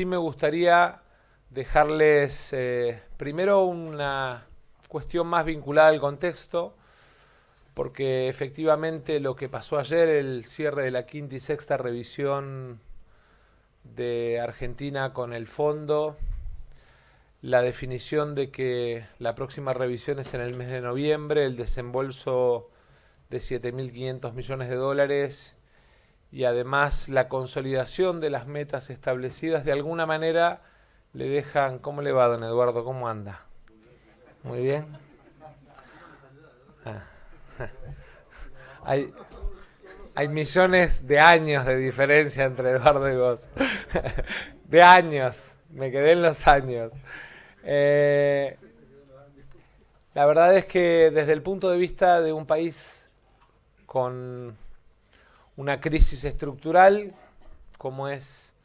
Sí me gustaría dejarles primero una cuestión más vinculada al contexto, porque efectivamente lo que pasó ayer, el cierre de la quinta y sexta revisión de Argentina con el fondo, la definición de que la próxima revisión es en el mes de noviembre, el desembolso de 7.500 millones de dólares y además la consolidación de las metas establecidas, de alguna manera le dejan... ¿Cómo le va, don Eduardo? ¿Cómo anda? Muy bien. Ah. Hay, hay millones de años de diferencia entre Eduardo y vos. De años. Me quedé en los años. Eh, la verdad es que desde el punto de vista de un país con una crisis estructural, como es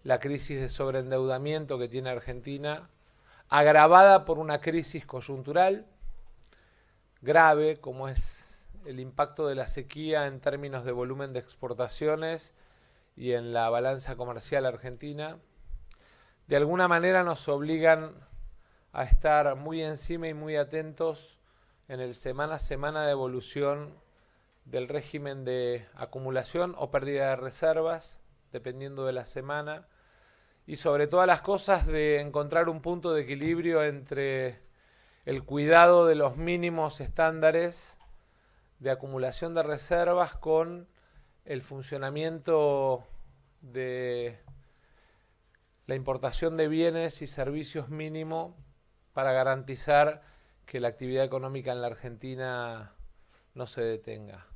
la crisis de sobreendeudamiento que tiene Argentina, agravada por una crisis coyuntural grave, como es el impacto de la sequía en términos de volumen de exportaciones y en la balanza comercial argentina, de alguna manera nos obligan a estar muy encima y muy atentos en el semana a semana de evolución del régimen de acumulación o pérdida de reservas, dependiendo de la semana, y sobre todas las cosas de encontrar un punto de equilibrio entre el cuidado de los mínimos estándares de acumulación de reservas con el funcionamiento de la importación de bienes y servicios mínimo para garantizar que la actividad económica en la Argentina no se detenga.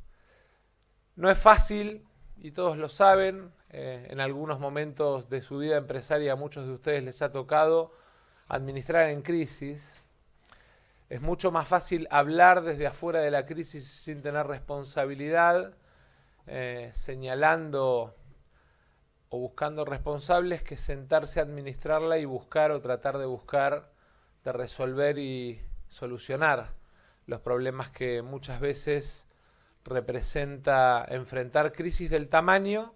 No es fácil, y todos lo saben, en algunos momentos de su vida empresaria a muchos de ustedes les ha tocado administrar en crisis. Es mucho más fácil hablar desde afuera de la crisis sin tener responsabilidad, señalando o buscando responsables, que sentarse a administrarla y buscar o tratar de buscar, de resolver y solucionar los problemas que muchas veces representa enfrentar crisis del tamaño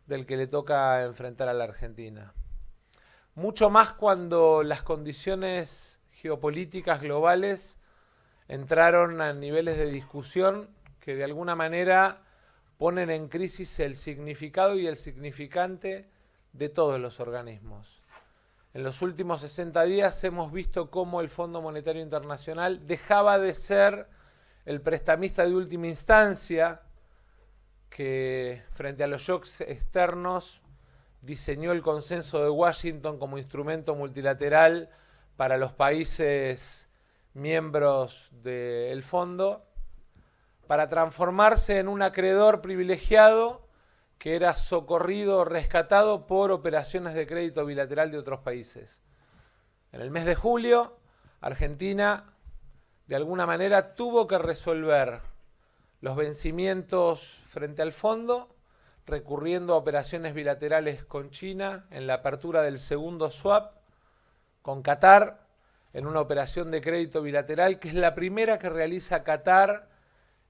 del que le toca enfrentar a la Argentina. Mucho más cuando las condiciones geopolíticas globales entraron a niveles de discusión que de alguna manera ponen en crisis el significado y el significante de todos los organismos. En los últimos 60 días hemos visto cómo el Fondo Monetario Internacional dejaba de ser el prestamista de última instancia que frente a los shocks externos diseñó el consenso de Washington como instrumento multilateral para los países miembros del fondo, para transformarse en un acreedor privilegiado que era socorrido o rescatado por operaciones de crédito bilateral de otros países. En el mes de julio, Argentina de alguna manera tuvo que resolver los vencimientos frente al fondo, recurriendo a operaciones bilaterales con China en la apertura del segundo swap, con Qatar en una operación de crédito bilateral que es la primera que realiza Qatar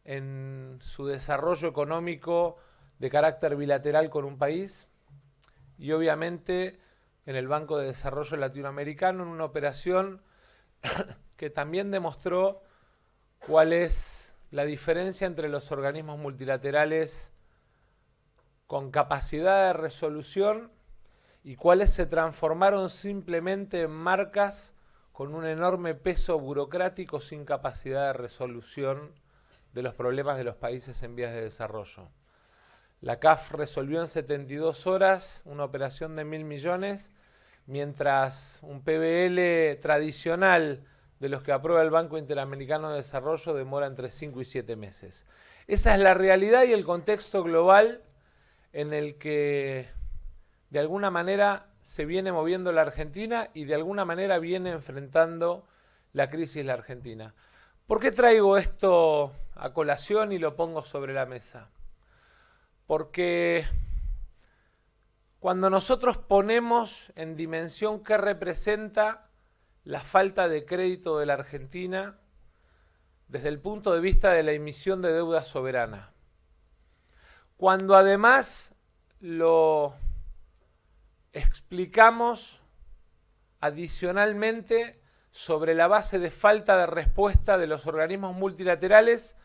en su desarrollo económico de carácter bilateral con un país, y obviamente en el Banco de Desarrollo Latinoamericano en una operación que también demostró cuál es la diferencia entre los organismos multilaterales con capacidad de resolución y cuáles se transformaron simplemente en marcas con un enorme peso burocrático sin capacidad de resolución de los problemas de los países en vías de desarrollo. La CAF resolvió en 72 horas una operación de 1.000 millones, mientras un PBL tradicional de los que aprueba el Banco Interamericano de Desarrollo demora entre 5 y 7 meses. Esa es la realidad y el contexto global en el que de alguna manera se viene moviendo la Argentina y de alguna manera viene enfrentando la crisis la Argentina. ¿Por qué traigo esto a colación y lo pongo sobre la mesa? Porque cuando nosotros ponemos en dimensión qué representa la falta de crédito de la Argentina desde el punto de vista de la emisión de deuda soberana, cuando además lo explicamos adicionalmente sobre la base de falta de respuesta de los organismos multilaterales,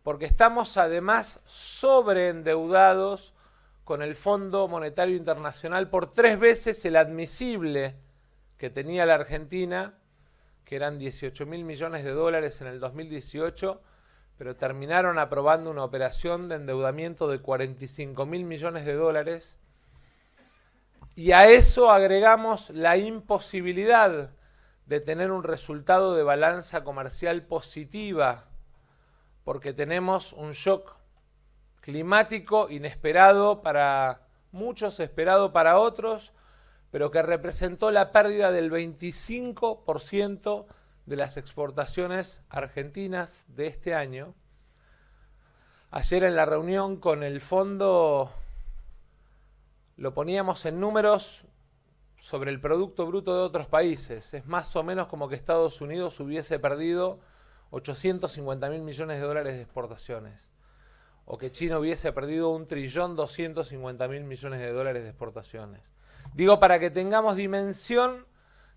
porque estamos además sobreendeudados con el Fondo Monetario Internacional por 3 veces el admisible que tenía la Argentina, que eran 18.000 millones de dólares en el 2018, pero terminaron aprobando una operación de endeudamiento de 45.000 millones de dólares. Y a eso agregamos la imposibilidad de tener un resultado de balanza comercial positiva, porque tenemos un shock climático inesperado para muchos, esperado para otros, pero que representó la pérdida del 25% de las exportaciones argentinas de este año. Ayer en la reunión con el fondo lo poníamos en números sobre el Producto Bruto de otros países. Es más o menos como que Estados Unidos hubiese perdido 850.000 millones de dólares de exportaciones, o que China hubiese perdido 1.250.000 millones de dólares de exportaciones. Digo, para que tengamos dimensión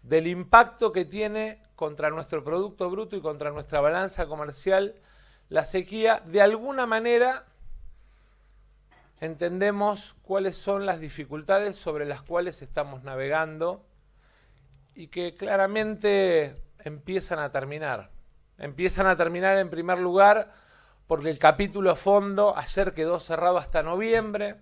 del impacto que tiene contra nuestro Producto Bruto y contra nuestra balanza comercial la sequía. De alguna manera entendemos cuáles son las dificultades sobre las cuales estamos navegando y que claramente empiezan a terminar. Empiezan a terminar en primer lugar porque el capítulo fondo ayer quedó cerrado hasta noviembre.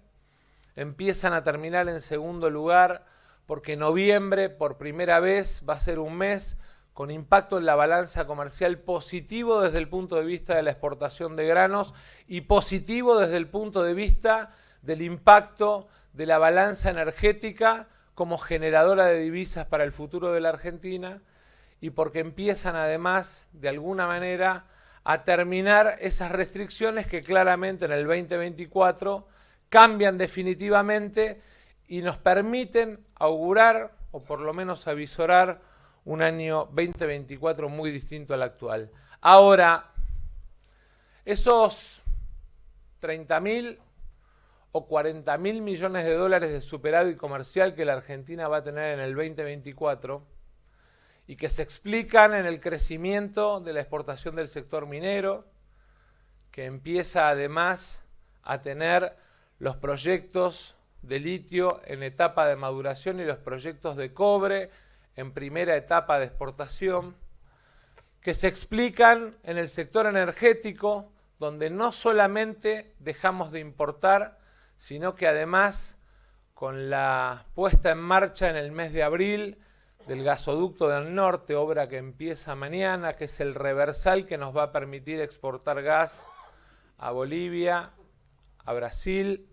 Empiezan a terminar en segundo lugar porque noviembre por primera vez va a ser un mes con impacto en la balanza comercial positivo desde el punto de vista de la exportación de granos y positivo desde el punto de vista del impacto de la balanza energética como generadora de divisas para el futuro de la Argentina, y porque empiezan además de alguna manera a terminar esas restricciones que claramente en el 2024 cambian definitivamente y nos permiten augurar o por lo menos avisorar un año 2024 muy distinto al actual. Ahora, esos 30.000 o 40.000 millones de dólares de superávit comercial que la Argentina va a tener en el 2024 y que se explican en el crecimiento de la exportación del sector minero, que empieza además a tener los proyectos de litio en etapa de maduración y los proyectos de cobre en primera etapa de exportación, que se explican en el sector energético, donde no solamente dejamos de importar, sino que además con la puesta en marcha en el mes de abril del gasoducto del norte, obra que empieza mañana, que es el reversal que nos va a permitir exportar gas a Bolivia, a Brasil,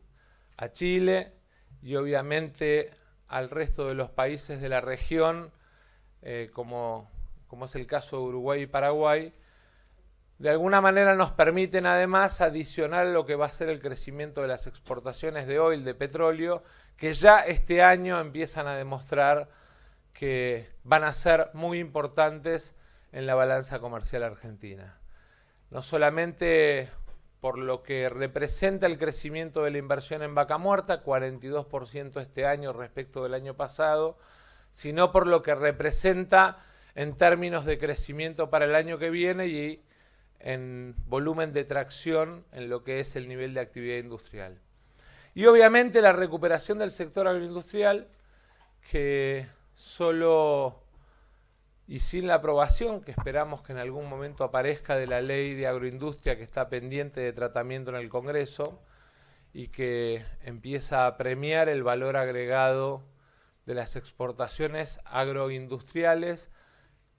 a Chile y obviamente al resto de los países de la región, como es el caso de Uruguay y Paraguay. De alguna manera nos permiten además adicionar lo que va a ser el crecimiento de las exportaciones de oil, de petróleo, que ya este año empiezan a demostrar que van a ser muy importantes en la balanza comercial argentina. No solamente por lo que representa el crecimiento de la inversión en vaca muerta, 42% este año respecto del año pasado, sino por lo que representa en términos de crecimiento para el año que viene y en volumen de tracción en lo que es el nivel de actividad industrial. Y obviamente la recuperación del sector agroindustrial, que solo y sin la aprobación que esperamos que en algún momento aparezca de la ley de agroindustria que está pendiente de tratamiento en el Congreso y que empieza a premiar el valor agregado de las exportaciones agroindustriales,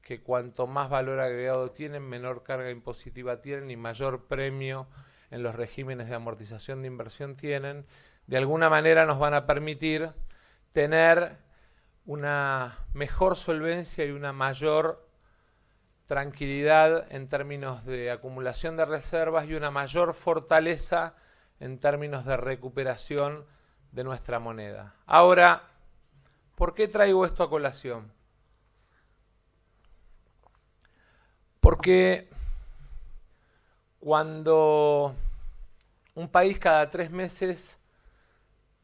que cuanto más valor agregado tienen, menor carga impositiva tienen y mayor premio en los regímenes de amortización de inversión tienen, de alguna manera nos van a permitir tener una mejor solvencia y una mayor tranquilidad en términos de acumulación de reservas y una mayor fortaleza en términos de recuperación de nuestra moneda. Ahora, ¿por qué traigo esto a colación? Porque cuando un país cada 3 meses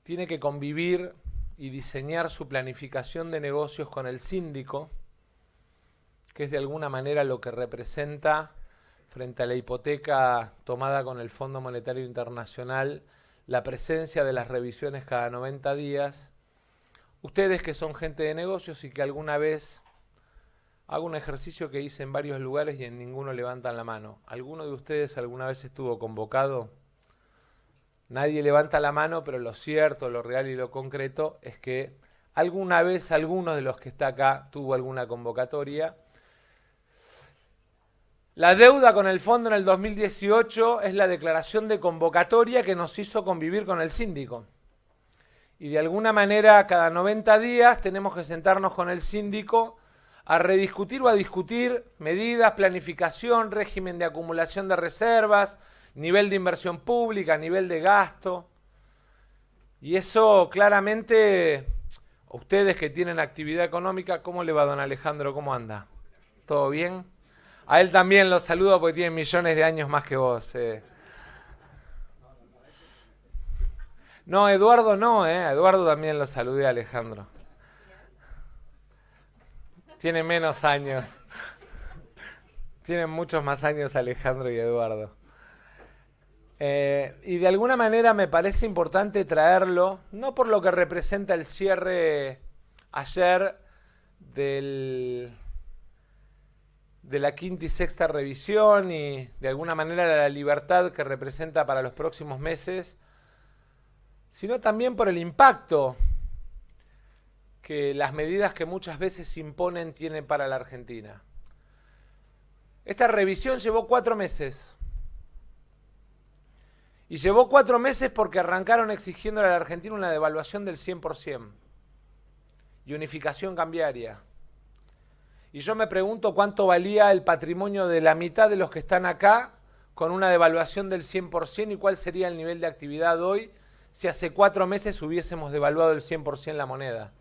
tiene que convivir y diseñar su planificación de negocios con el síndico, que es de alguna manera lo que representa frente a la hipoteca tomada con el Fondo Monetario Internacional, la presencia de las revisiones cada 90 días. Ustedes que son gente de negocios y que alguna vez hago un ejercicio que hice en varios lugares y en ninguno levantan la mano. ¿Alguno de ustedes alguna vez estuvo convocado? Nadie levanta la mano, pero lo cierto, lo real y lo concreto es que alguna vez alguno de los que está acá tuvo alguna convocatoria. La deuda con el fondo en el 2018 es la declaración de convocatoria que nos hizo convivir con el síndico. Y de alguna manera cada 90 días tenemos que sentarnos con el síndico a rediscutir o a discutir medidas, planificación, régimen de acumulación de reservas, nivel de inversión pública, nivel de gasto. Y eso claramente, ustedes que tienen actividad económica, ¿cómo le va don Alejandro? ¿Cómo anda? ¿Todo bien? A él también lo saludo porque tiene millones de años más que vos. No, Eduardo no, Eduardo también lo saludé a Alejandro. Tiene menos años. Tienen muchos más años Alejandro y Eduardo. Y de alguna manera me parece importante traerlo, no por lo que representa el cierre ayer de la quinta y sexta revisión y de alguna manera la libertad que representa para los próximos meses, sino también por el impacto que las medidas que muchas veces se imponen tienen para la Argentina. Esta revisión llevó 4 meses. Y llevó 4 meses porque arrancaron exigiéndole a la Argentina una devaluación del 100% y unificación cambiaria. Y yo me pregunto cuánto valía el patrimonio de la mitad de los que están acá con una devaluación del 100% y cuál sería el nivel de actividad hoy si hace 4 meses hubiésemos devaluado el 100% la moneda.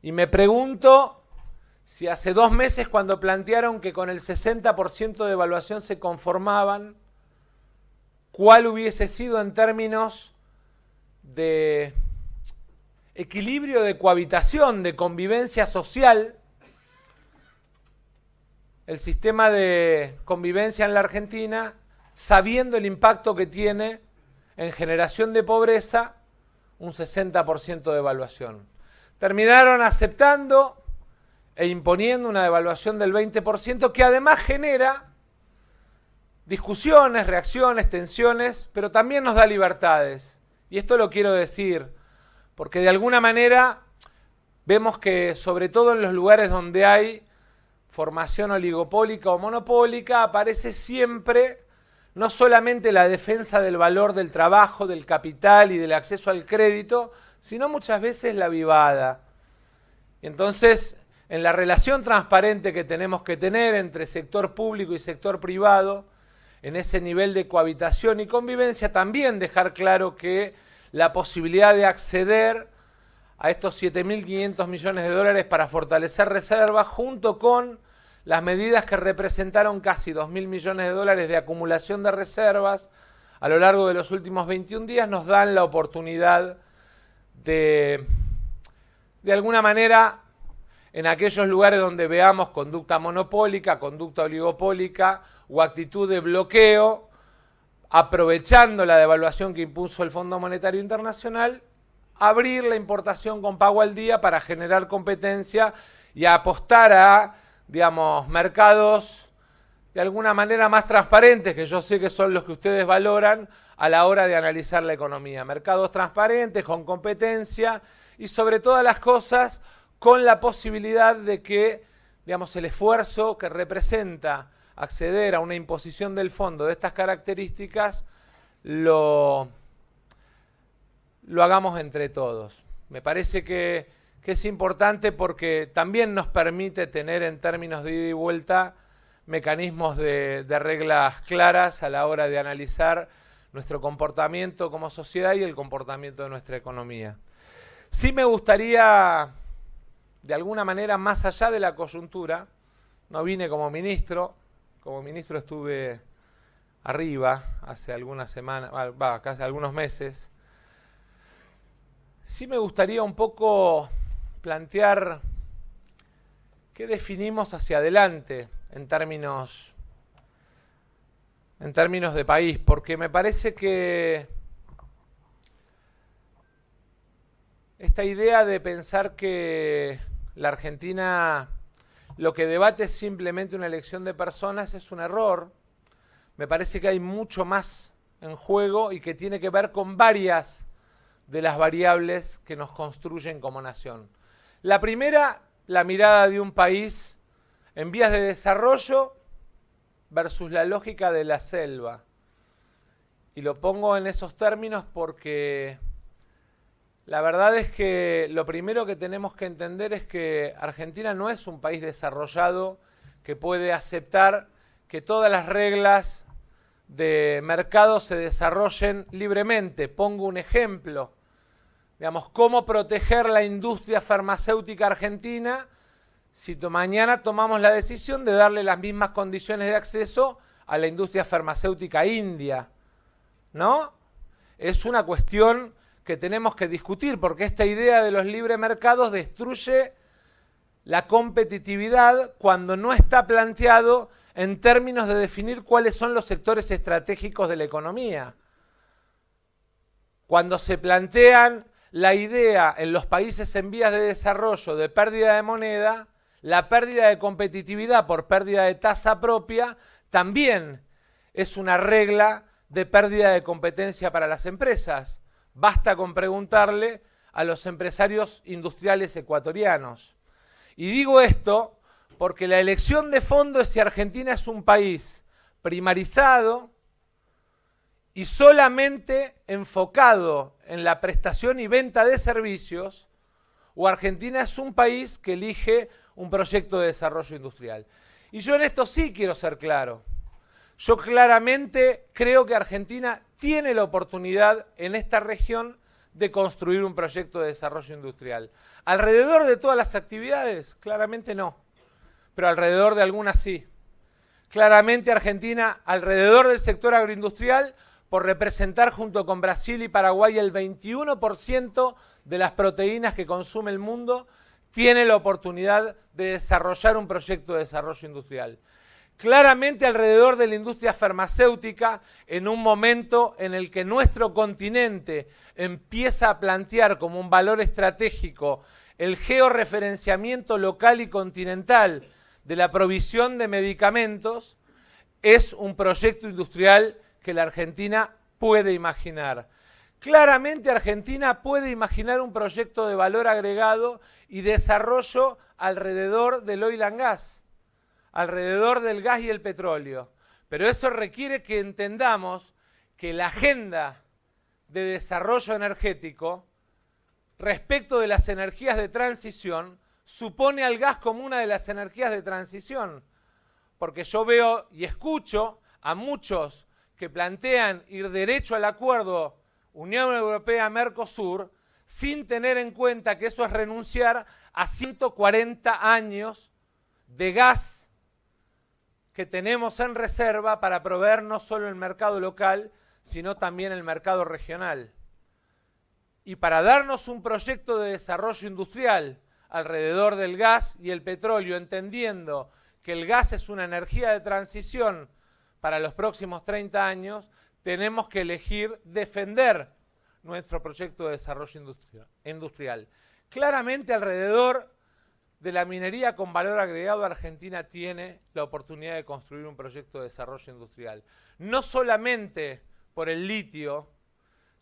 Y me pregunto si hace 2 meses cuando plantearon que con el 60% de devaluación se conformaban, cuál hubiese sido en términos de equilibrio de cohabitación, de convivencia social, el sistema de convivencia en la Argentina, sabiendo el impacto que tiene en generación de pobreza un 60% de devaluación. Terminaron aceptando e imponiendo una devaluación del 20% que además genera discusiones, reacciones, tensiones, pero también nos da libertades. Y esto lo quiero decir, porque de alguna manera vemos que sobre todo en los lugares donde hay formación oligopólica o monopólica, aparece siempre no solamente la defensa del valor del trabajo, del capital y del acceso al crédito, sino muchas veces la vivada. Y entonces, en la relación transparente que tenemos que tener entre sector público y sector privado, en ese nivel de cohabitación y convivencia, también dejar claro que la posibilidad de acceder a estos 7.500 millones de dólares para fortalecer reservas, junto con las medidas que representaron casi 2.000 millones de dólares de acumulación de reservas a lo largo de los últimos 21 días, nos dan la oportunidad de alguna manera, en aquellos lugares donde veamos conducta monopólica, conducta oligopólica o actitud de bloqueo, aprovechando la devaluación que impuso el Fondo Monetario Internacional, abrir la importación con pago al día para generar competencia y apostar a, digamos, mercados de alguna manera más transparentes, que yo sé que son los que ustedes valoran a la hora de analizar la economía. Mercados transparentes, con competencia y sobre todas las cosas con la posibilidad de que, digamos, el esfuerzo que representa acceder a una imposición del fondo de estas características lo hagamos entre todos. Me parece que es importante porque también nos permite tener en términos de ida y vuelta mecanismos de reglas claras a la hora de analizar nuestro comportamiento como sociedad y el comportamiento de nuestra economía. Sí me gustaría, de alguna manera, más allá de la coyuntura, no vine como ministro estuve arriba hace algunas semanas, casi algunos meses. Sí me gustaría un poco plantear qué definimos hacia adelante en términos de país, porque me parece que esta idea de pensar que la Argentina lo que debate es simplemente una elección de personas es un error. Me parece que hay mucho más en juego y que tiene que ver con varias de las variables que nos construyen como nación. La primera, la mirada de un país en vías de desarrollo versus la lógica de la selva. Y lo pongo en esos términos porque la verdad es que lo primero que tenemos que entender es que Argentina no es un país desarrollado que puede aceptar que todas las reglas de mercado se desarrollen libremente. Pongo un ejemplo. Digamos, ¿cómo proteger la industria farmacéutica argentina si mañana tomamos la decisión de darle las mismas condiciones de acceso a la industria farmacéutica india? ¿No? Es una cuestión que tenemos que discutir, porque esta idea de los libres mercados destruye la competitividad cuando no está planteado en términos de definir cuáles son los sectores estratégicos de la economía. Cuando se plantean la idea en los países en vías de desarrollo de pérdida de moneda, la pérdida de competitividad por pérdida de tasa propia también es una regla de pérdida de competencia para las empresas. Basta con preguntarle a los empresarios industriales ecuatorianos. Y digo esto porque la elección de fondo es si Argentina es un país primarizado y solamente enfocado en la prestación y venta de servicios, o Argentina es un país que elige un proyecto de desarrollo industrial. Y yo en esto sí quiero ser claro. Yo claramente creo que Argentina tiene la oportunidad en esta región de construir un proyecto de desarrollo industrial. ¿Alrededor de todas las actividades? Claramente no, pero alrededor de algunas sí. Claramente Argentina, alrededor del sector agroindustrial, por representar junto con Brasil y Paraguay el 21% de las proteínas que consume el mundo, tiene la oportunidad de desarrollar un proyecto de desarrollo industrial. Claramente alrededor de la industria farmacéutica, en un momento en el que nuestro continente empieza a plantear como un valor estratégico el georreferenciamiento local y continental de la provisión de medicamentos, es un proyecto industrial que la Argentina puede imaginar. Claramente Argentina puede imaginar un proyecto de valor agregado y desarrollo alrededor del oil and gas, alrededor del gas y el petróleo. Pero eso requiere que entendamos que la agenda de desarrollo energético respecto de las energías de transición supone al gas como una de las energías de transición. Porque yo veo y escucho a muchos que plantean ir derecho al acuerdo Unión Europea-Mercosur sin tener en cuenta que eso es renunciar a 140 años de gas que tenemos en reserva para proveer no solo el mercado local, sino también el mercado regional. Y para darnos un proyecto de desarrollo industrial alrededor del gas y el petróleo, entendiendo que el gas es una energía de transición para los próximos 30 años, tenemos que elegir defender nuestro proyecto de desarrollo industrial. Claramente alrededor de la minería con valor agregado, Argentina tiene la oportunidad de construir un proyecto de desarrollo industrial. No solamente por el litio,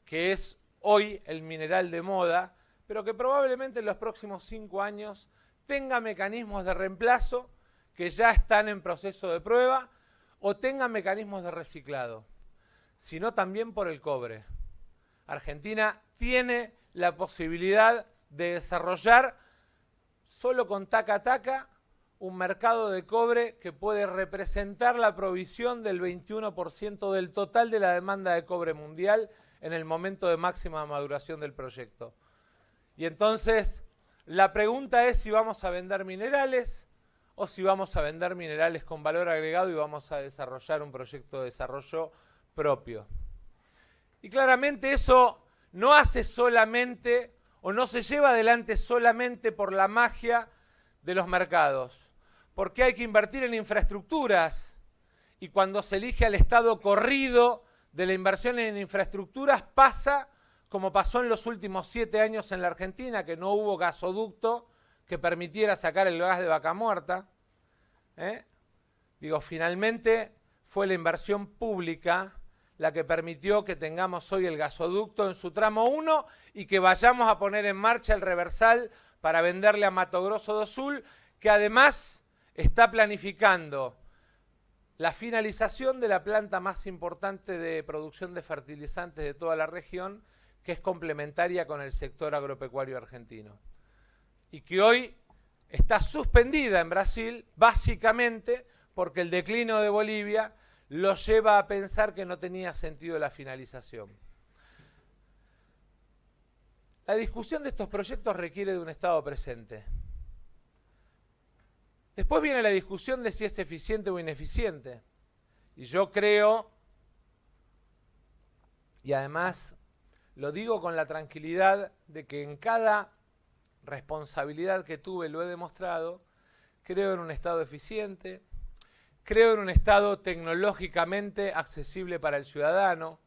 que es hoy el mineral de moda, pero que probablemente en los próximos 5 años tenga mecanismos de reemplazo que ya están en proceso de prueba o tenga mecanismos de reciclado, sino también por el cobre. Argentina tiene la posibilidad de desarrollar solo con taca-taca un mercado de cobre que puede representar la provisión del 21% del total de la demanda de cobre mundial en el momento de máxima maduración del proyecto. Y entonces la pregunta es si vamos a vender minerales o si vamos a vender minerales con valor agregado y vamos a desarrollar un proyecto de desarrollo propio. Y claramente eso no hace solamente o no se lleva adelante solamente por la magia de los mercados, porque hay que invertir en infraestructuras, y cuando se elige al Estado corrido de la inversión en infraestructuras pasa como pasó en los últimos 7 años en la Argentina, que no hubo gasoducto que permitiera sacar el gas de Vaca Muerta. Finalmente fue la inversión pública la que permitió que tengamos hoy el gasoducto en su tramo 1 y que vayamos a poner en marcha el reversal para venderle a Mato Grosso do Sul, que además está planificando la finalización de la planta más importante de producción de fertilizantes de toda la región, que es complementaria con el sector agropecuario argentino, y que hoy está suspendida en Brasil, básicamente porque el declino de Bolivia lo lleva a pensar que no tenía sentido la finalización. La discusión de estos proyectos requiere de un Estado presente. Después viene la discusión de si es eficiente o ineficiente. Y yo creo, y además lo digo con la tranquilidad de que en cada responsabilidad que tuve lo he demostrado, creo en un Estado eficiente, creo en un Estado tecnológicamente accesible para el ciudadano,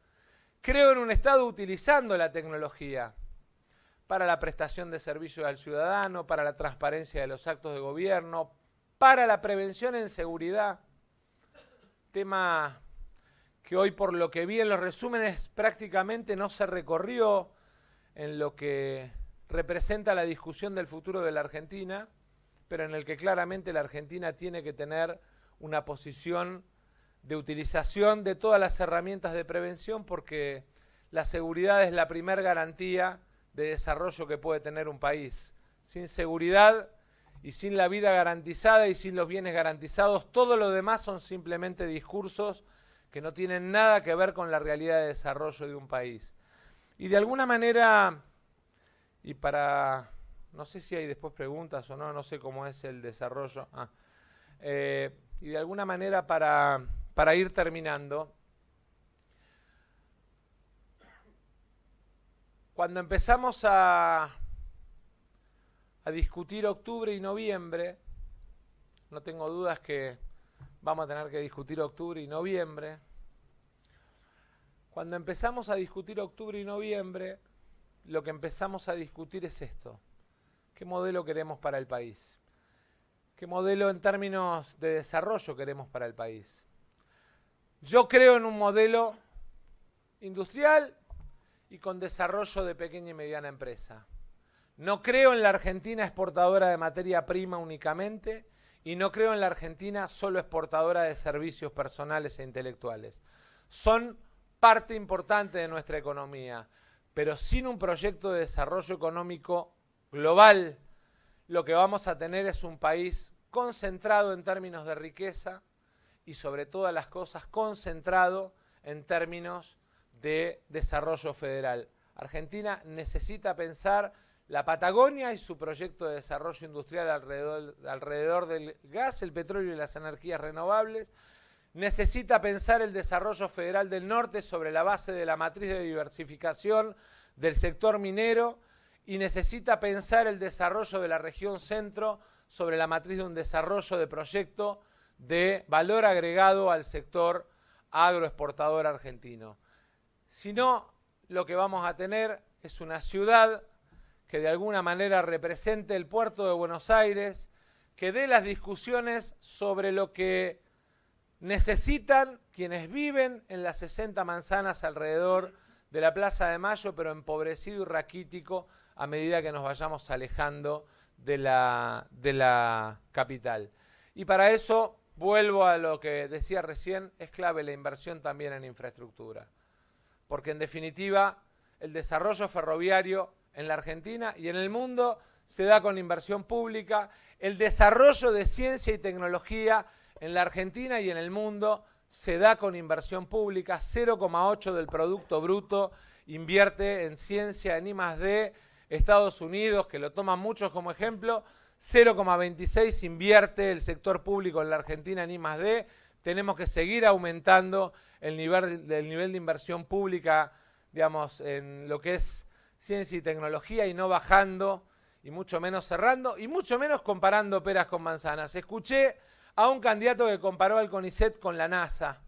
creo en un Estado utilizando la tecnología para la prestación de servicios al ciudadano, para la transparencia de los actos de gobierno, para la prevención en seguridad, tema que hoy por lo que vi en los resúmenes prácticamente no se recorrió en lo que representa la discusión del futuro de la Argentina, pero en el que claramente la Argentina tiene que tener una posición de utilización de todas las herramientas de prevención, porque la seguridad es la primer garantía de desarrollo que puede tener un país. Sin seguridad y sin la vida garantizada y sin los bienes garantizados, todo lo demás son simplemente discursos que no tienen nada que ver con la realidad de desarrollo de un país. Y de alguna manera, y para, no sé si hay después preguntas o no, no sé cómo es el desarrollo, y de alguna manera para ir terminando, cuando empezamos a discutir octubre y noviembre, no tengo dudas que vamos a tener que discutir octubre y noviembre. Cuando empezamos a discutir octubre y noviembre, lo que empezamos a discutir es esto: ¿qué modelo queremos para el país? ¿Qué modelo en términos de desarrollo queremos para el país? Yo creo en un modelo industrial y con desarrollo de pequeña y mediana empresa. No creo en la Argentina exportadora de materia prima únicamente, y no creo en la Argentina solo exportadora de servicios personales e intelectuales. Son parte importante de nuestra economía, pero sin un proyecto de desarrollo económico global, lo que vamos a tener es un país concentrado en términos de riqueza y sobre todas las cosas concentrado en términos de desarrollo federal. Argentina necesita pensar la Patagonia y su proyecto de desarrollo industrial alrededor del gas, el petróleo y las energías renovables. Necesita pensar el desarrollo federal del norte sobre la base de la matriz de diversificación del sector minero, y necesita pensar el desarrollo de la región centro sobre la matriz de un desarrollo de proyecto de valor agregado al sector agroexportador argentino. Si no, lo que vamos a tener es una ciudad que de alguna manera represente el puerto de Buenos Aires, que dé las discusiones sobre lo que necesitan quienes viven en las 60 manzanas alrededor de la Plaza de Mayo, pero empobrecido y raquítico a medida que nos vayamos alejando de la capital. Y para eso, vuelvo a lo que decía recién, es clave la inversión también en infraestructura. Porque en definitiva, el desarrollo ferroviario en la Argentina y en el mundo se da con inversión pública. El desarrollo de ciencia y tecnología en la Argentina y en el mundo se da con inversión pública. 0,8 del Producto Bruto invierte en ciencia, en I+D. Estados Unidos, que lo toman muchos como ejemplo, 0,26 invierte el sector público en la Argentina en I+D. Tenemos que seguir aumentando el nivel de inversión pública, digamos, en lo que es ciencia y tecnología y no bajando, y mucho menos cerrando, y mucho menos comparando peras con manzanas. Escuché a un candidato que comparó al CONICET con la NASA.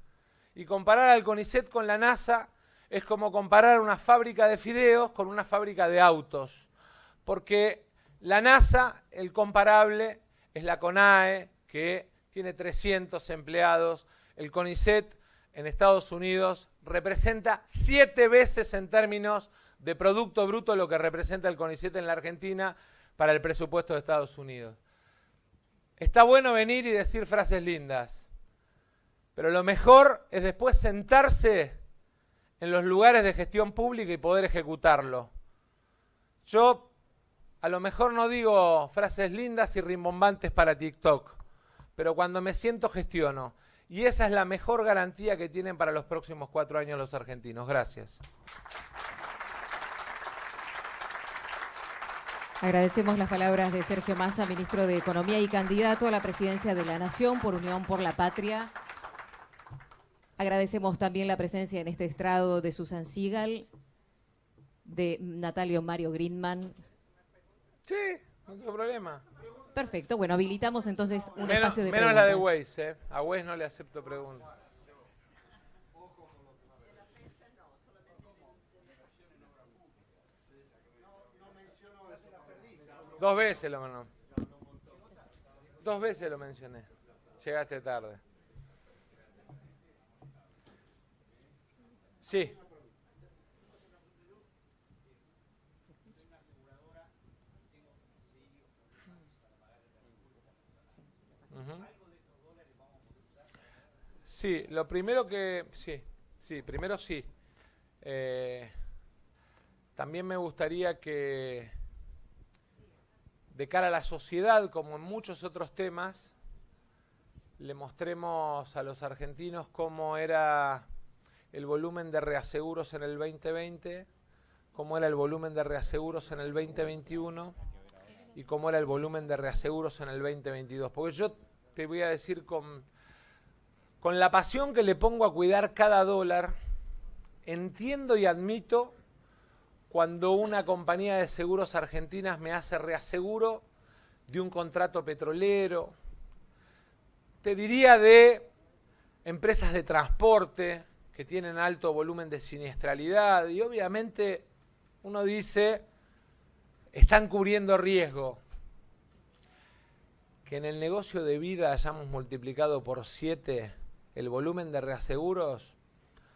Y comparar al CONICET con la NASA es como comparar una fábrica de fideos con una fábrica de autos. Porque la NASA, el comparable, es la CONAE, que tiene 300 empleados. El CONICET en Estados Unidos representa 7 veces en términos de Producto Bruto lo que representa el CONICET en la Argentina para el presupuesto de Estados Unidos. Está bueno venir y decir frases lindas, pero lo mejor es después sentarse en los lugares de gestión pública y poder ejecutarlo. Yo a lo mejor no digo frases lindas y rimbombantes para TikTok, pero cuando me siento gestiono. Y esa es la mejor garantía que tienen para los próximos 4 años los argentinos. Gracias. Agradecemos las palabras de Sergio Massa, ministro de Economía y candidato a la presidencia de la Nación por Unión por la Patria. Agradecemos también la presencia en este estrado de Susan Sigal, de Natalio Mario Greenman. Sí, no tengo problema. Perfecto, bueno, habilitamos entonces un espacio de menos preguntas. la de Waze, A Waze no le acepto preguntas. Dos veces lo mencioné. Llegaste tarde. Sí. Sí, lo primero que... primero sí. También me gustaría que, de cara a la sociedad, como en muchos otros temas, le mostremos a los argentinos cómo era el volumen de reaseguros en el 2020, cómo era el volumen de reaseguros en el 2021 y cómo era el volumen de reaseguros en el 2022. Porque yo te voy a decir con la pasión que le pongo a cuidar cada dólar, entiendo y admito cuando una compañía de seguros argentinas me hace reaseguro de un contrato petrolero, te diría de empresas de transporte que tienen alto volumen de siniestralidad, y obviamente uno dice, están cubriendo riesgo. Que en el negocio de vida hayamos multiplicado por 7 el volumen de reaseguros,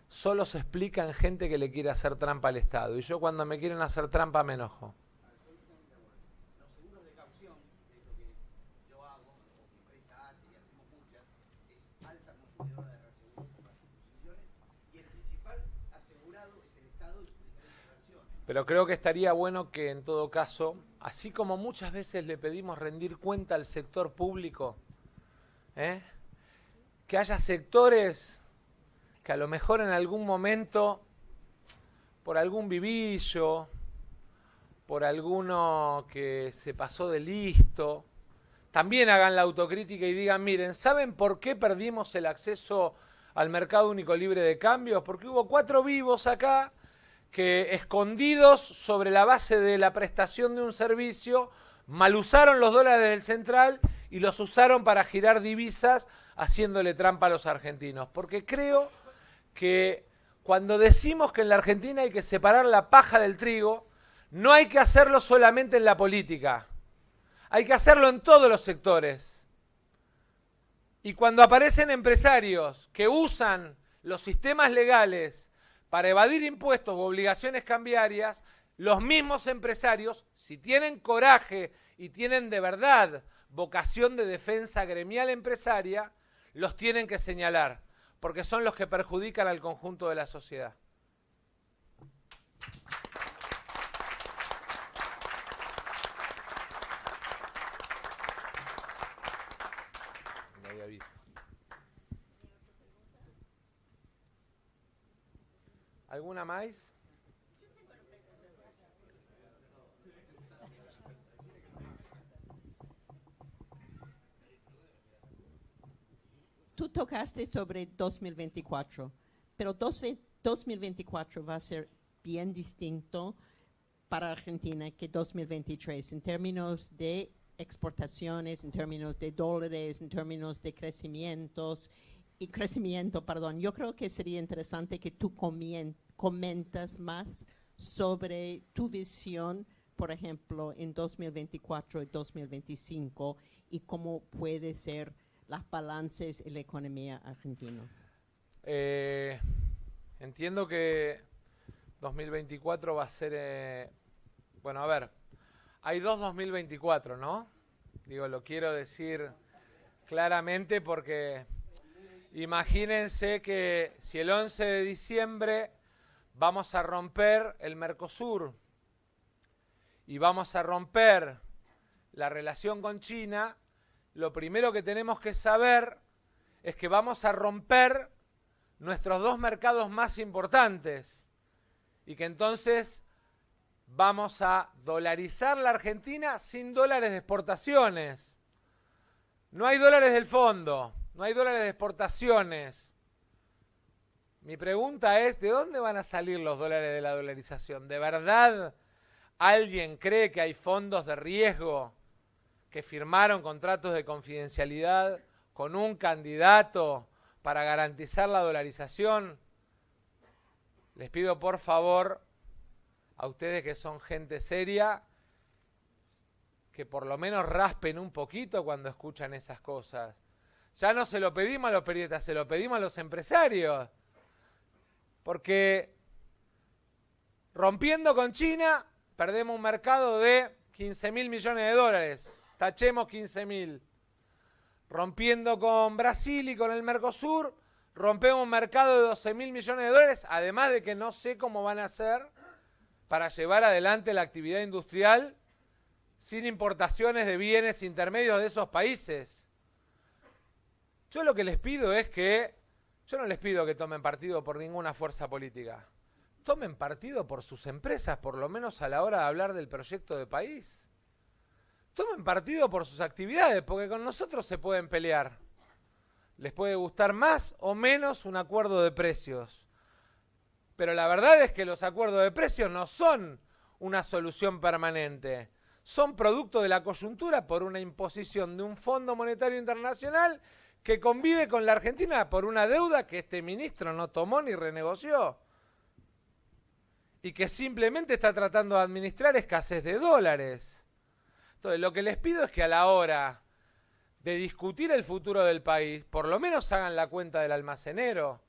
solo se explica en gente que le quiere hacer trampa al Estado. Y yo cuando me quieren hacer trampa me enojo. Los seguros de caución, que es lo que yo hago, o mi empresa hace y hacemos muchas, es alta consumidora de reaseguros por las instituciones y el principal asegurado es el Estado y sus diferentes versiones. Pero creo que estaría bueno que en todo caso, así como muchas veces le pedimos rendir cuenta al sector público, que haya sectores que a lo mejor en algún momento, por algún vivillo, por alguno que se pasó de listo, también hagan la autocrítica y digan, miren, ¿saben por qué perdimos el acceso al mercado único libre de cambios? Porque hubo 4 vivos acá que, escondidos sobre la base de la prestación de un servicio, mal usaron los dólares del central y los usaron para girar divisas haciéndole trampa a los argentinos. Porque creo que cuando decimos que en la Argentina hay que separar la paja del trigo, no hay que hacerlo solamente en la política, hay que hacerlo en todos los sectores. Y cuando aparecen empresarios que usan los sistemas legales para evadir impuestos u obligaciones cambiarias, los mismos empresarios, si tienen coraje y tienen de verdad vocación de defensa gremial empresaria, los tienen que señalar, porque son los que perjudican al conjunto de la sociedad. ¿Alguna más? Tú tocaste sobre 2024, pero 2024 va a ser bien distinto para Argentina que 2023 en términos de exportaciones, en términos de dólares, en términos de crecimiento. Yo creo que sería interesante que tú comentas más sobre tu visión, por ejemplo, en 2024 y 2025 y cómo puede ser las balances en la economía argentina. Entiendo que 2024 va a ser... bueno, a ver, hay dos 2024, ¿no? Digo, lo quiero decir claramente porque imagínense que si el 11 de diciembre vamos a romper el Mercosur y vamos a romper la relación con China, lo primero que tenemos que saber es que vamos a romper nuestros dos mercados más importantes y que entonces vamos a dolarizar la Argentina sin dólares de exportaciones. No hay dólares del fondo, no hay dólares de exportaciones. Mi pregunta es, ¿de dónde van a salir los dólares de la dolarización? ¿De verdad alguien cree que hay fondos de riesgo que firmaron contratos de confidencialidad con un candidato para garantizar la dolarización? Les pido por favor a ustedes que son gente seria que por lo menos raspen un poquito cuando escuchan esas cosas. Ya no se lo pedimos a los periodistas, se lo pedimos a los empresarios. Porque rompiendo con China perdemos un mercado de 15.000 millones de dólares. Tachemos 15.000. Rompiendo con Brasil y con el Mercosur, rompemos un mercado de 12.000 millones de dólares, además de que no sé cómo van a hacer para llevar adelante la actividad industrial sin importaciones de bienes intermedios de esos países. Yo lo que les pido es que, yo no les pido que tomen partido por ninguna fuerza política. Tomen partido por sus empresas, por lo menos a la hora de hablar del proyecto de país. Tomen partido por sus actividades, porque con nosotros se pueden pelear. Les puede gustar más o menos un acuerdo de precios. Pero la verdad es que los acuerdos de precios no son una solución permanente. Son producto de la coyuntura por una imposición de un Fondo Monetario Internacional que convive con la Argentina por una deuda que este ministro no tomó ni renegoció. Y que simplemente está tratando de administrar escasez de dólares. Entonces, lo que les pido es que a la hora de discutir el futuro del país, por lo menos hagan la cuenta del almacenero.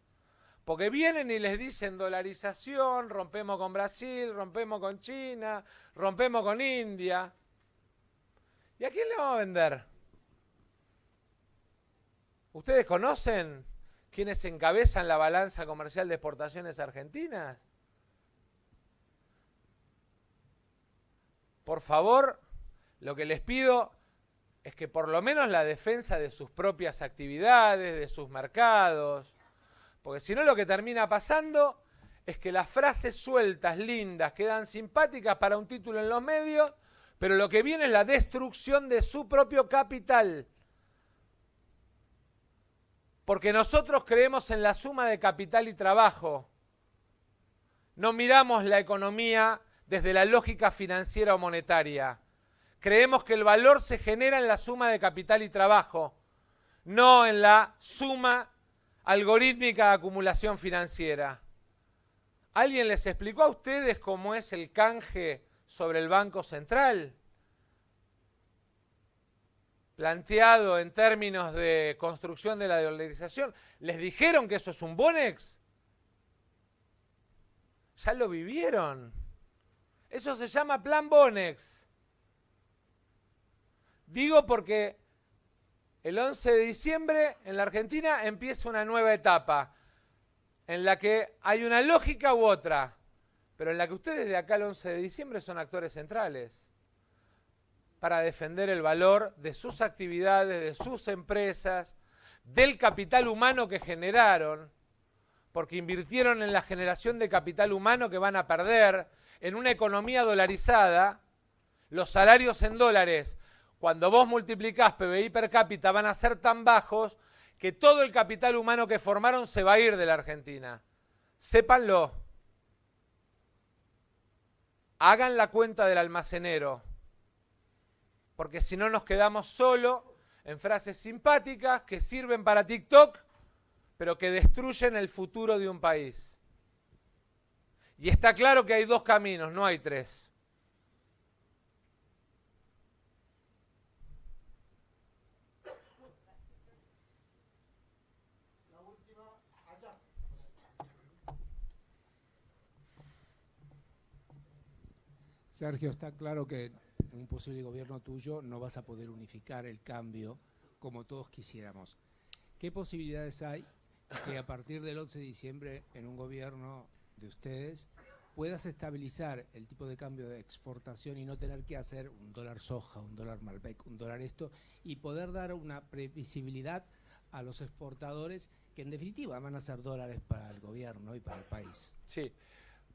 Porque vienen y les dicen dolarización, rompemos con Brasil, rompemos con China, rompemos con India. ¿Y a quién le vamos a vender? ¿Ustedes conocen quiénes encabezan la balanza comercial de exportaciones argentinas? Por favor, lo que les pido es que por lo menos la defensa de sus propias actividades, de sus mercados, porque si no lo que termina pasando es que las frases sueltas, lindas, quedan simpáticas para un título en los medios, pero lo que viene es la destrucción de su propio capital. Porque nosotros creemos en la suma de capital y trabajo. No miramos la economía desde la lógica financiera o monetaria. Creemos que el valor se genera en la suma de capital y trabajo, no en la suma algorítmica de acumulación financiera. ¿Alguien les explicó a ustedes cómo es el canje sobre el Banco Central? Planteado en términos de construcción de la dolarización. ¿Les dijeron que eso es un Bonex? Ya lo vivieron. Eso se llama Plan Bonex. Digo porque el 11 de diciembre en la Argentina empieza una nueva etapa en la que hay una lógica u otra, pero en la que ustedes de acá al 11 de diciembre son actores centrales para defender el valor de sus actividades, de sus empresas, del capital humano que generaron, porque invirtieron en la generación de capital humano que van a perder en una economía dolarizada. Los salarios en dólares, cuando vos multiplicás PBI per cápita, van a ser tan bajos que todo el capital humano que formaron se va a ir de la Argentina. Sépanlo. hagan la cuenta del almacenero, porque si no nos quedamos solo en frases simpáticas que sirven para TikTok, pero que destruyen el futuro de un país. Y está claro que hay dos caminos, no hay tres. Sergio, está claro que en un posible gobierno tuyo no vas a poder unificar el cambio como todos quisiéramos. ¿Qué posibilidades hay que a partir del 11 de diciembre en un gobierno de ustedes puedas estabilizar el tipo de cambio de exportación y no tener que hacer un dólar soja, un dólar Malbec, un dólar esto, y poder dar una previsibilidad a los exportadores que en definitiva van a ser dólares para el gobierno y para el país? Sí,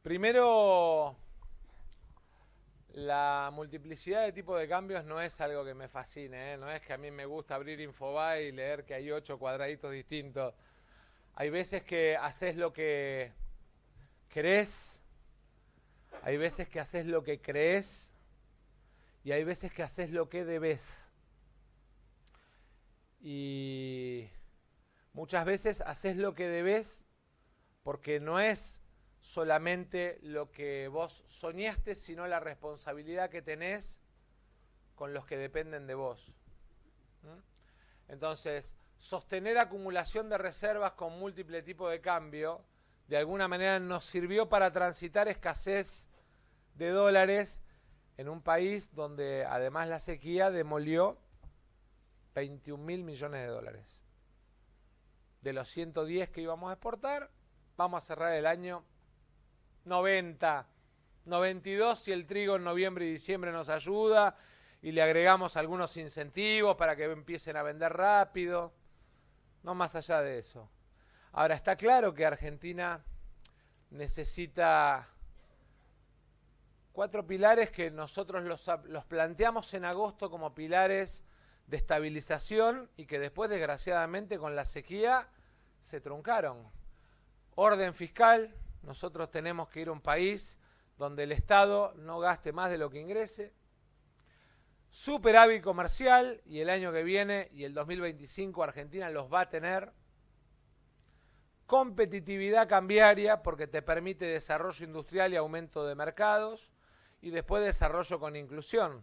primero, la multiplicidad de tipos de cambios no es algo que me fascine, ¿eh? No es que a mí me gusta abrir Infobae y leer que hay 8 cuadraditos distintos. Hay veces que haces lo que querés, hay veces que haces lo que crees y hay veces que haces lo que debes. Y muchas veces haces lo que debes porque no es solamente lo que vos soñaste, sino la responsabilidad que tenés con los que dependen de vos. Entonces, sostener acumulación de reservas con múltiple tipo de cambio, de alguna manera nos sirvió para transitar escasez de dólares en un país donde además la sequía demolió 21.000 millones de dólares. De los 110 que íbamos a exportar, vamos a cerrar el año 90, 92 si el trigo en noviembre y diciembre nos ayuda y le agregamos algunos incentivos para que empiecen a vender rápido. No más allá de eso. Ahora, está claro que Argentina necesita 4 pilares que nosotros los planteamos en agosto como pilares de estabilización y que después, desgraciadamente, con la sequía se truncaron. Orden fiscal. Nosotros tenemos que ir a un país donde el Estado no gaste más de lo que ingrese. Superávit comercial, y el año que viene y el 2025 Argentina los va a tener. Competitividad cambiaria, porque te permite desarrollo industrial y aumento de mercados. Y después desarrollo con inclusión,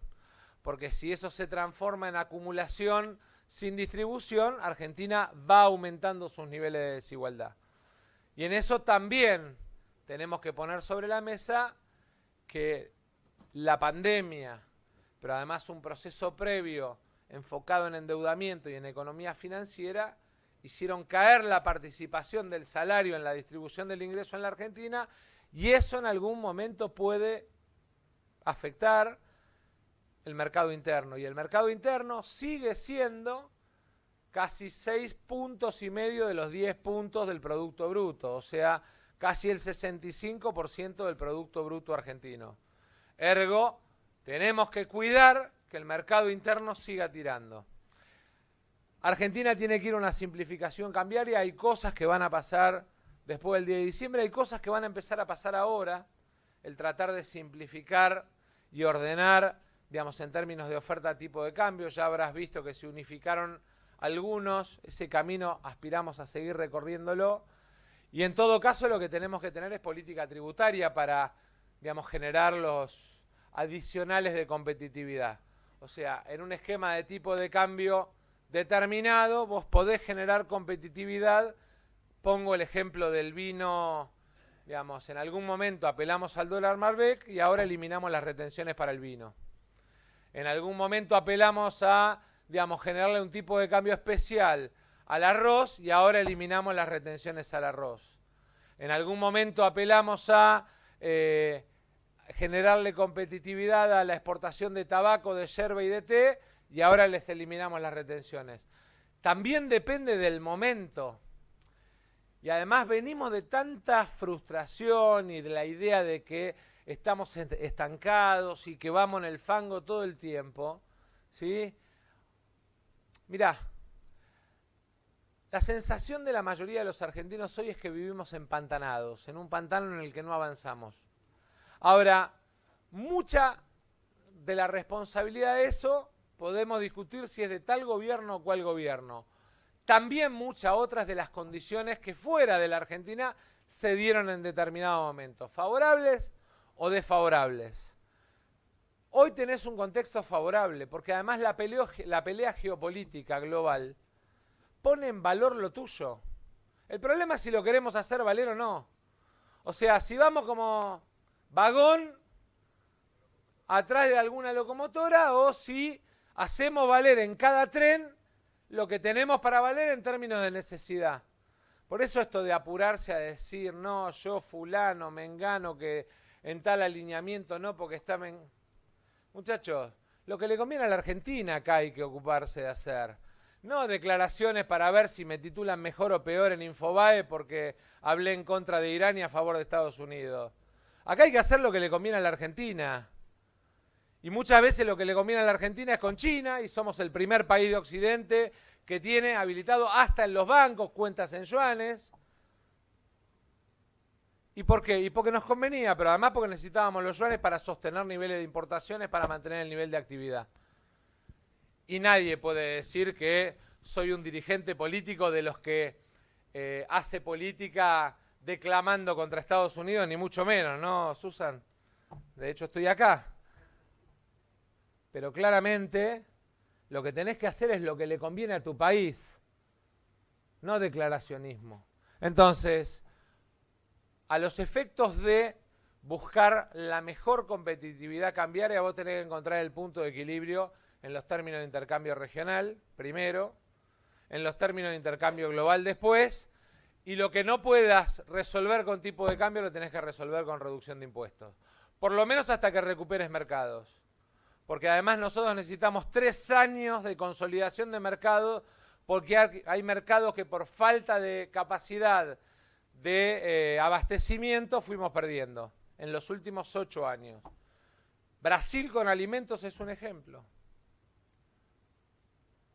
porque si eso se transforma en acumulación sin distribución, Argentina va aumentando sus niveles de desigualdad. Y en eso también tenemos que poner sobre la mesa que la pandemia, pero además un proceso previo enfocado en endeudamiento y en economía financiera, hicieron caer la participación del salario en la distribución del ingreso en la Argentina, y eso en algún momento puede afectar el mercado interno. Y el mercado interno sigue siendo casi 6,5 puntos de los 10 puntos del Producto Bruto, o sea, casi el 65% del Producto Bruto argentino. Ergo, tenemos que cuidar que el mercado interno siga tirando. Argentina tiene que ir a una simplificación cambiaria. Hay cosas que van a pasar después del 10 de diciembre, hay cosas que van a empezar a pasar ahora. El tratar de simplificar y ordenar, digamos, en términos de oferta tipo de cambio. Ya habrás visto que se unificaron algunos, ese camino aspiramos a seguir recorriéndolo. Y en todo caso lo que tenemos que tener es política tributaria para, digamos, generar los adicionales de competitividad. O sea, en un esquema de tipo de cambio determinado, vos podés generar competitividad. Pongo el ejemplo del vino, digamos, en algún momento apelamos al dólar Malbec y ahora eliminamos las retenciones para el vino. En algún momento apelamos a, digamos, generarle un tipo de cambio especial al arroz y ahora eliminamos las retenciones al arroz. En algún momento apelamos a generarle competitividad a la exportación de tabaco, de yerba y de té y ahora les eliminamos las retenciones. También depende del momento. Y además venimos de tanta frustración y de la idea de que estamos estancados y que vamos en el fango todo el tiempo, ¿sí? Mirá, la sensación de la mayoría de los argentinos hoy es que vivimos empantanados, en un pantano en el que no avanzamos. Ahora, mucha de la responsabilidad de eso podemos discutir si es de tal gobierno o cual gobierno. También muchas otras de las condiciones que fuera de la Argentina se dieron en determinado momento, favorables o desfavorables. Hoy tenés un contexto favorable, porque además la pelea geopolítica global pone en valor lo tuyo. El problema es si lo queremos hacer valer o no. O sea, si vamos como vagón atrás de alguna locomotora o si hacemos valer en cada tren lo que tenemos para valer en términos de necesidad. Por eso esto de apurarse a decir, no, yo fulano, mengano, que en tal alineamiento no, porque está... Muchachos, lo que le conviene a la Argentina acá hay que ocuparse de hacer. No declaraciones para ver si me titulan mejor o peor en Infobae porque hablé en contra de Irán y a favor de Estados Unidos. Acá hay que hacer lo que le conviene a la Argentina. Y muchas veces lo que le conviene a la Argentina es con China y somos el primer país de Occidente que tiene habilitado hasta en los bancos cuentas en yuanes. ¿Y por qué? Y porque nos convenía, pero además porque necesitábamos los yuanes para sostener niveles de importaciones para mantener el nivel de actividad. Y nadie puede decir que soy un dirigente político de los que hace política declamando contra Estados Unidos, ni mucho menos, ¿no, Susan? De hecho, estoy acá. Pero claramente lo que tenés que hacer es lo que le conviene a tu país, no declaracionismo. Entonces, a los efectos de buscar la mejor competitividad cambiaria, vos tenés que encontrar el punto de equilibrio en los términos de intercambio regional, primero, en los términos de intercambio global después, y lo que no puedas resolver con tipo de cambio lo tenés que resolver con reducción de impuestos. Por lo menos hasta que recuperes mercados. Porque además nosotros necesitamos 3 años de consolidación de mercado, porque hay mercados que por falta de capacidad de abastecimiento fuimos perdiendo en los últimos 8 años. Brasil con alimentos es un ejemplo.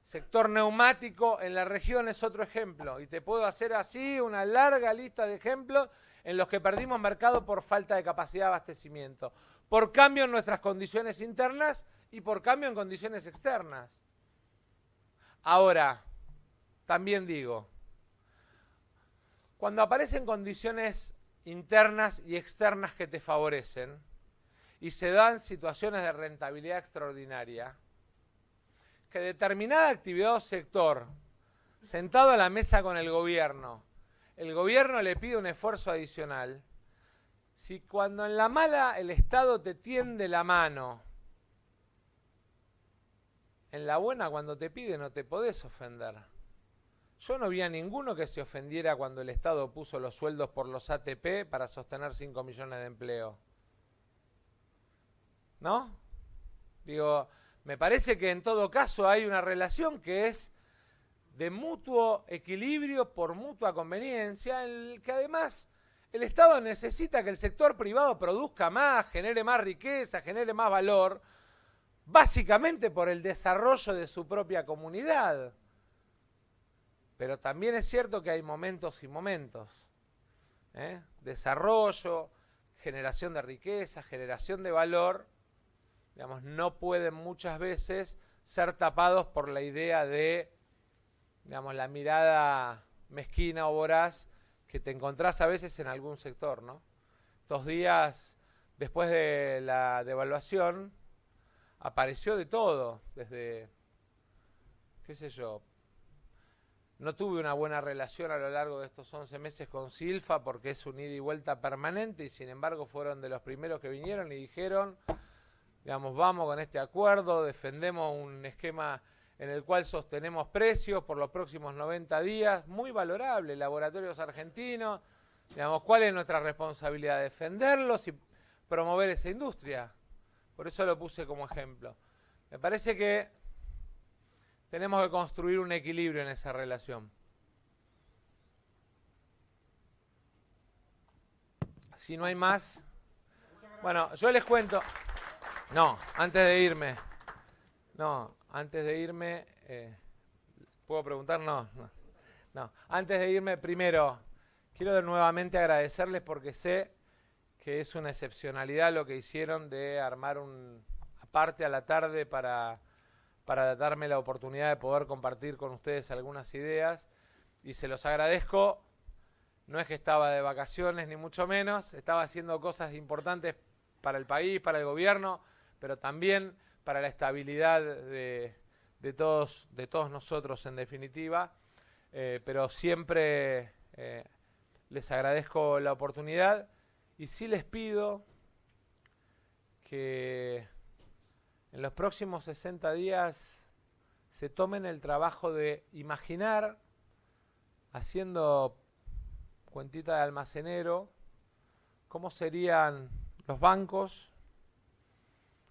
Sector neumático en la región es otro ejemplo. Y te puedo hacer así una larga lista de ejemplos en los que perdimos mercado por falta de capacidad de abastecimiento. Por cambio en nuestras condiciones internas y por cambio en condiciones externas. Ahora, también digo, cuando aparecen condiciones internas y externas que te favorecen y se dan situaciones de rentabilidad extraordinaria, que determinada actividad o sector, sentado a la mesa con el gobierno le pide un esfuerzo adicional, si cuando en la mala el Estado te tiende la mano, en la buena cuando te pide no te podés ofender. Yo no vi a ninguno que se ofendiera cuando el Estado puso los sueldos por los ATP para sostener 5 millones de empleo. ¿No? Digo, me parece que en todo caso hay una relación que es de mutuo equilibrio por mutua conveniencia, en el que además el Estado necesita que el sector privado produzca más, genere más riqueza, genere más valor, básicamente por el desarrollo de su propia comunidad. Pero también es cierto que hay momentos y momentos. Desarrollo, generación de riqueza, generación de valor, digamos, no pueden muchas veces ser tapados por la idea de, digamos, la mirada mezquina o voraz que te encontrás a veces en algún sector, ¿no? 2 días después de la devaluación apareció de todo, desde, qué sé yo, no tuve una buena relación a lo largo de estos 11 meses con Silfa porque es un ida y vuelta permanente y sin embargo fueron de los primeros que vinieron y dijeron, digamos, vamos con este acuerdo, defendemos un esquema en el cual sostenemos precios por los próximos 90 días, muy valorable, laboratorios argentinos, digamos, ¿cuál es nuestra responsabilidad? Defenderlos y promover esa industria. Por eso lo puse como ejemplo. Me parece que tenemos que construir un equilibrio en esa relación. Si no hay más, bueno, yo les cuento. No, antes de irme. ¿Puedo preguntar? No. Antes de irme, primero, quiero nuevamente agradecerles porque sé que es una excepcionalidad lo que hicieron de armar un aparte a la tarde para darme la oportunidad de poder compartir con ustedes algunas ideas, y se los agradezco. No es que estaba de vacaciones ni mucho menos, estaba haciendo cosas importantes para el país, para el gobierno, pero también para la estabilidad de todos nosotros en definitiva, pero siempre les agradezco la oportunidad, y sí les pido que en los próximos 60 días se tomen el trabajo de imaginar, haciendo cuentita de almacenero, cómo serían los bancos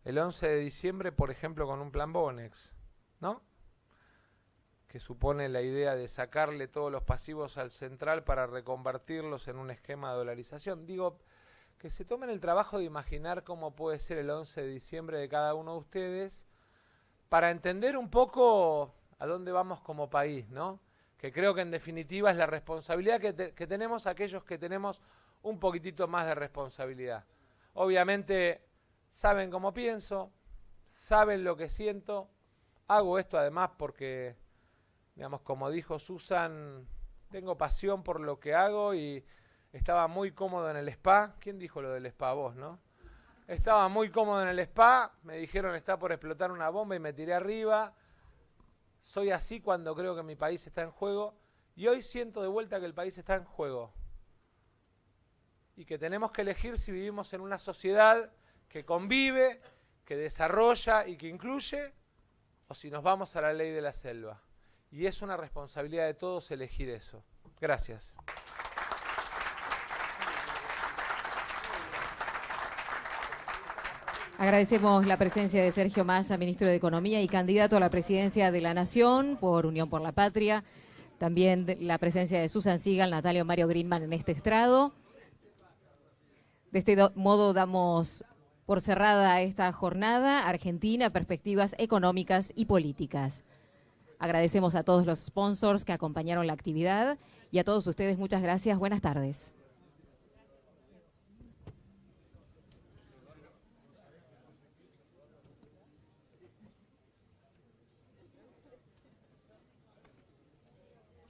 el 11 de diciembre, por ejemplo, con un plan Bonex, ¿no? Que supone la idea de sacarle todos los pasivos al central para reconvertirlos en un esquema de dolarización. Digo, que se tomen el trabajo de imaginar cómo puede ser el 11 de diciembre de cada uno de ustedes, para entender un poco a dónde vamos como país, ¿no? Que creo que en definitiva es la responsabilidad que tenemos aquellos que tenemos un poquitito más de responsabilidad. Obviamente saben cómo pienso, saben lo que siento, hago esto además porque, digamos, como dijo Susan, tengo pasión por lo que hago y estaba muy cómodo en el spa. ¿Quién dijo lo del spa? Vos, ¿no? Estaba muy cómodo en el spa, me dijeron está por explotar una bomba y me tiré arriba. Soy así cuando creo que mi país está en juego, y hoy siento de vuelta que el país está en juego y que tenemos que elegir si vivimos en una sociedad que convive, que desarrolla y que incluye, o si nos vamos a la ley de la selva. Y es una responsabilidad de todos elegir eso. Gracias. Agradecemos la presencia de Sergio Massa, ministro de Economía y candidato a la presidencia de la Nación por Unión por la Patria. También la presencia de Susan Sigal, Natalia Mario Greenman en este estrado. De este modo damos por cerrada esta jornada. Argentina, perspectivas económicas y políticas. Agradecemos a todos los sponsors que acompañaron la actividad y a todos ustedes muchas gracias. Buenas tardes.